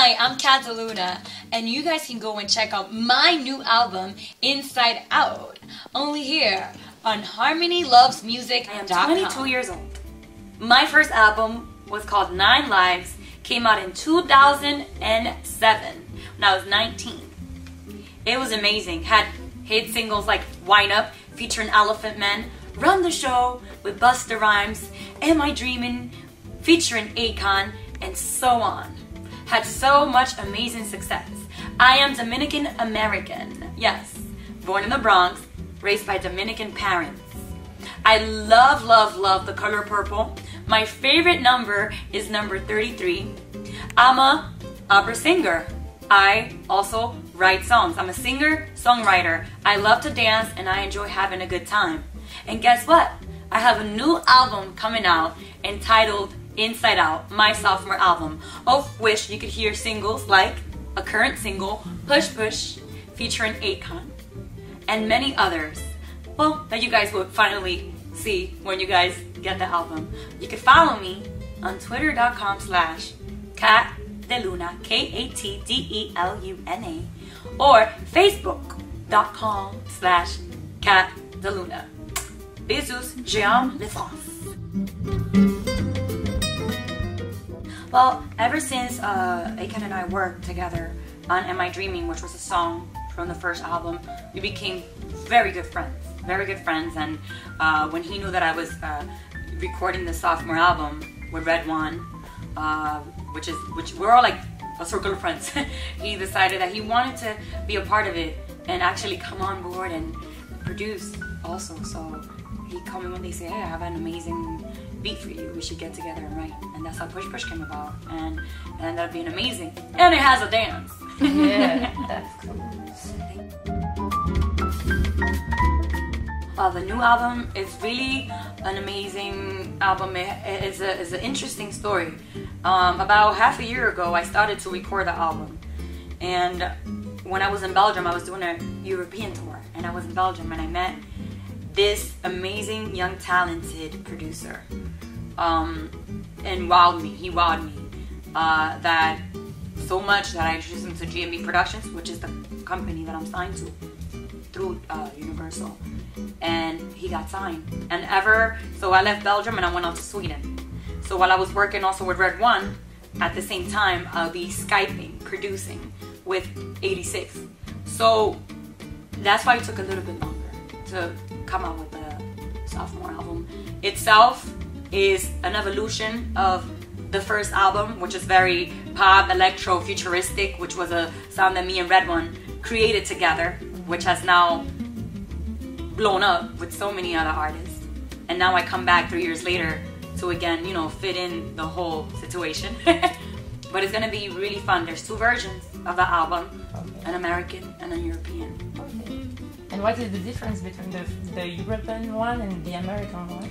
Hi, I'm DeLuna, and you guys can go and check out my new album, Inside Out, only here on HarmonieLovesMusic.com. I am 22 years old. My first album was called 9 Lives, came out in 2007 when I was 19. It was amazing. Had hit singles like Wind Up, featuring Elephant Man, Run the Show with Busta Rhymes, Am I Dreamin', featuring Akon, and so on. Had so much amazing success. I am Dominican American. Yes, born in the Bronx, raised by Dominican parents. I love, love, love the color purple. My favorite number is number 33. I'm a opera singer. I also write songs. I'm a singer, songwriter. I love to dance and I enjoy having a good time. And guess what? I have a new album coming out entitled Inside Out, my sophomore album, of which you could hear singles like a current single, Push Push, featuring Akon, and many others. Well, that you guys will finally see when you guys get the album. You can follow me on twitter.com/KatDeLuna, KatDeLuna, or facebook.com/KatDeLuna. Bisous, j'aime les France. Well, ever since Akon and I worked together on Am I Dreaming, which was a song from the first album, we became very good friends. And when he knew that I was recording the sophomore album with Red One, which we're all like a circle of friends, he decided that he wanted to be a part of it and actually come on board and produce also. So he called me one day and said, hey, I have an amazing beat for you, we should get together and write. And that's how Push Push came about, and it ended up being amazing. And it has a dance. Yeah, that's cool. The new album is really an amazing album. It's an interesting story. About half a year ago, I started to record the album. And when I was in Belgium, I was doing a European tour. And I was in Belgium and I met this amazing, young, talented producer. And he wowed me. That so much that I introduced him to GMB Productions, which is the company that I'm signed to through Universal. And he got signed. So I left Belgium and I went out to Sweden. So while I was working also with Red One, at the same time I'll be Skyping, producing with 86. So that's why it took a little bit longer to come out with the sophomore album. Itself is an evolution of the first album, which is very pop, electro, futuristic, which was a sound that me and Red One created together, which has now blown up with so many other artists. And now I come back 3 years later to again, fit in the whole situation. But it's gonna be really fun. There's 2 versions of the album, an American and a European. Okay. And what is the difference between the European one and the American one?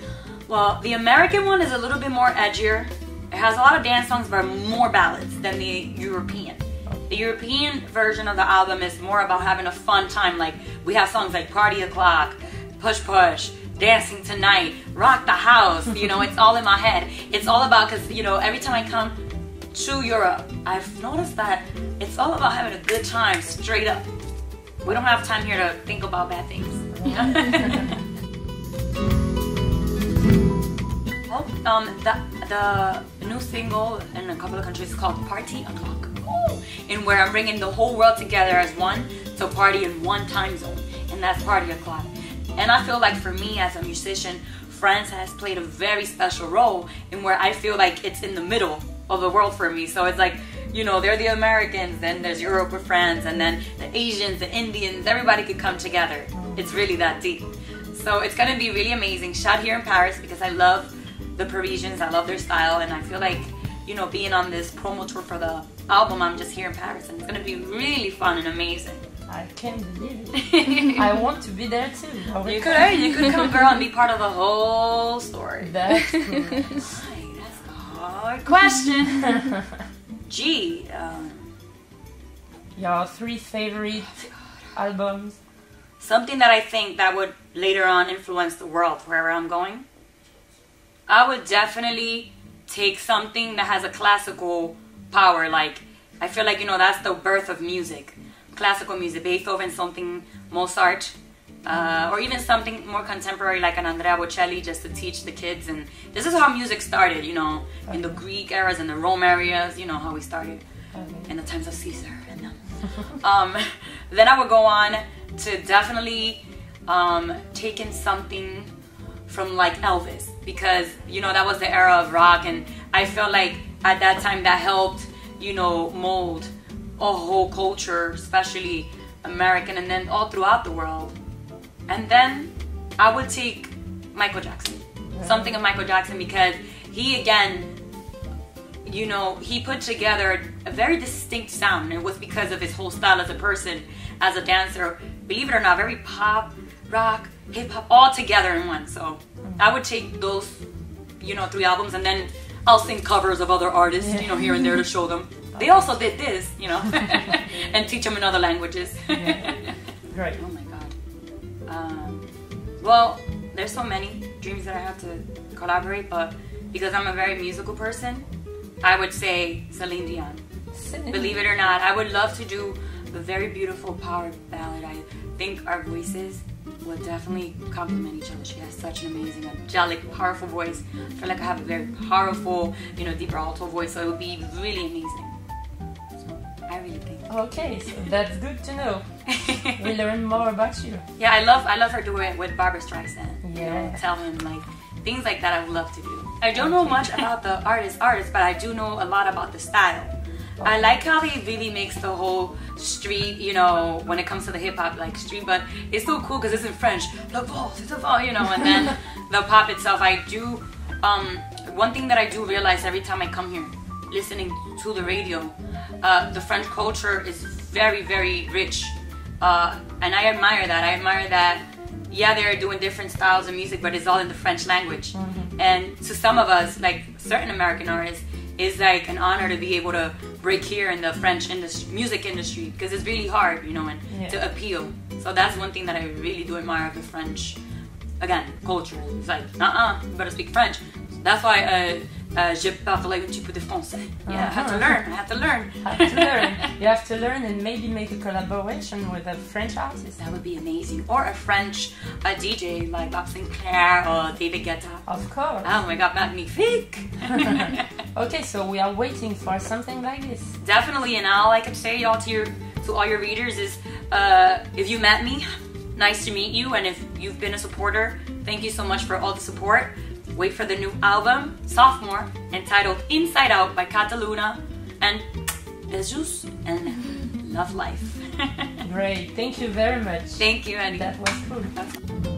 Well, the American one is a little bit more edgier. It has a lot of dance songs, but more ballads than the European. The European version of the album is more about having a fun time. Like, we have songs like Party O'Clock, Push Push, Dancing Tonight, Rock the House. It's all in my head. It's all about, because, every time I come to Europe, I've noticed that it's all about having a good time, straight up. We don't have time here to think about bad things. The new single in a couple of countries is called Party O'Clock. And where I'm bringing the whole world together as one to party in one time zone, and that's Party O'Clock. And I feel like for me as a musician, France has played a very special role in where I feel like it's in the middle of the world for me. So it's like, they're the Americans, then there's Europe with France, and then the Asians, the Indians, everybody could come together. It's really that deep. So it's gonna be really amazing. Shot here in Paris because I love the Parisians, I love their style, and I feel like, being on this promo tour for the album, I'm just here in Paris, and it's gonna be really fun and amazing. I can't believe it. I want to be there too. You could come, girl, and be part of the whole story. That's cool. That's a hard question. Gee, your 3 favorite albums? Something that I think that would later on influence the world wherever I'm going. I would definitely take something that has a classical power, like I feel like, you know, that's the birth of music. Classical music, Beethoven, something Mozart, or even something more contemporary like an Andrea Bocelli, just to teach the kids. And this is how music started, you know, in the Greek eras and the Rome areas, you know, how we started in the times of Caesar. And then I would go on to definitely take in something from like Elvis, because, you know, that was the era of rock, and I felt like at that time that helped, you know, mold a whole culture, especially American, and then all throughout the world. And then I would take Michael Jackson, something of Michael Jackson, because he, again, you know, he put together a very distinct sound. It was because of his whole style as a person, as a dancer, believe it or not, very pop, rock, hip-hop, all together in one. So I would take those, you know, 3 albums, and then I'll sing covers of other artists, you know, here and there to show them. They also did this, you know, and teach them in other languages. Great. Oh my God. Well, there's so many dreams that I have to collaborate, but because I'm a very musical person, I would say Celine Dion. Believe it or not, I would love to do a very beautiful power ballad. I think our voices would definitely complement each other. She has such an amazing, angelic, powerful voice. I feel like I have a very powerful, you know, deeper alto voice, so it would be really amazing. So I really think. Okay, so that's good to know. We learn more about you. Yeah, I love her doing it with Barbra Streisand. Yeah. You know, tell him, like, things like that I would love to do. I don't know much about the artist, but I do know a lot about the style. I like how he really makes the whole street, you know, when it comes to the hip-hop, like street, but it's so cool because it's in French, la valse, it's a valse, you know, and then the pop itself. I do, one thing that I do realize every time I come here, listening to the radio, the French culture is very, very rich, and I admire that. I admire that, yeah, they're doing different styles of music, but it's all in the French language. And to some of us, like certain American artists, it's like an honor to be able to break here in the French industry, music industry, because it's really hard, you know, and to appeal. So that's one thing that I really do admire of the French, again, culture. It's like, you better speak French. That's why je parle un petit peu de français. Yeah, I have to learn. You have to learn and maybe make a collaboration with a French artist. That would be amazing. Or a French DJ like Bob Sinclair or David Guetta. Of course. Oh my God, magnifique. Okay, so we are waiting for something like this. Definitely, and all I can say, y'all, to all your readers is, if you met me, nice to meet you, and if you've been a supporter, thank you so much for all the support. Wait for the new album, Sophomore, entitled Inside Out by DeLuna, and besos and love life. Great, thank you very much. Thank you, Annie. That was cool.